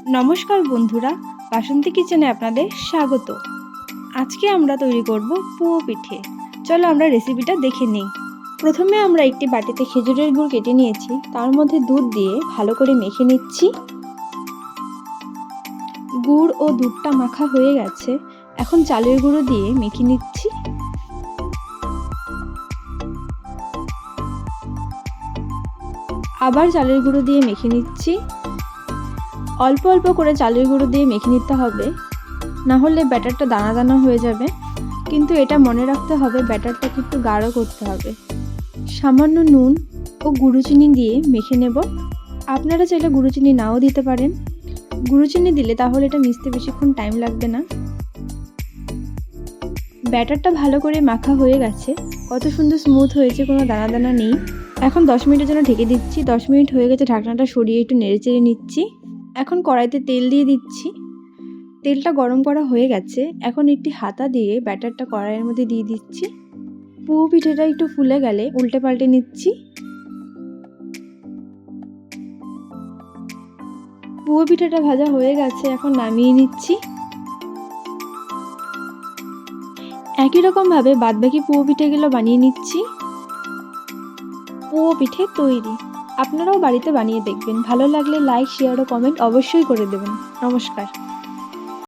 নমস্কার বন্ধুরা, বাসন্তী কিচেনে আপনাদের স্বাগত। আজকে আমরা তৈরি করব পুয়ো পিঠে। চলো আমরা রেসিপিটা দেখে নিই। প্রথমে আমরা একটি বাটিতে খেজুরের গুড় কেটে নিয়েছি, তার মধ্যে দুধ দিয়ে ভালো করে মেখে নিচ্ছি। গুড় ও দুধটা মাখা হয়ে গেছে, এখন চালের গুঁড়ো দিয়ে মেখে নিচ্ছি। আবার চালের গুঁড়ো দিয়ে মেখে নিচ্ছি। অল্প অল্প করে চালের গুঁড়ো দিয়ে মেখে নিতে হবে, না হলে ব্যাটারটা দানা দানা হয়ে যাবে। কিন্তু এটা মনে রাখতে হবে, ব্যাটারটাকে একটু গাঢ় করতে হবে। সামান্য নুন ও গুঁড়ো চিনি দিয়ে মেখে নেব। আপনারা চাইলে গুঁড়ো চিনি নাও দিতে পারেন। গুঁড়ো চিনি দিলে তাহলে এটা মিশতে বেশিক্ষণ টাইম লাগবে না। ব্যাটারটা ভালো করে মাখা হয়ে গেছে, কত সুন্দর স্মুথ হয়েছে, কোনো দানা দানা নেই। এখন 10 মিনিটের জন্য ঢেকে দিচ্ছি। 10 মিনিট হয়ে গেছে, ঢাকনাটা সরিয়ে একটু নেড়েচেড়ে নিচ্ছি। এখন কড়াইতে তেল দিয়ে দিচ্ছি। তেলটা গরম করা হয়ে গেছে, এখন একটি হাতা দিয়ে ব্যাটারটা কড়াইয়ের মধ্যে দিয়ে দিচ্ছি। পুয়ো পিঠেটা একটু ফুলে গেলে উল্টে পাল্টে নিচ্ছি। পুয়ো পিঠেটা ভাজা হয়ে গেছে, এখন নামিয়ে নিচ্ছি। একই রকম ভাবে বাদবাকি পুয়ো পিঠেগুলো বানিয়ে নিচ্ছি। পুয়ো পিঠে তৈরি। আপনারাও বাড়িতে বানিয়ে দেখবেন। ভালো লাগলে লাইক, শেয়ার ও কমেন্ট অবশ্যই করে দেবেন। নমস্কার।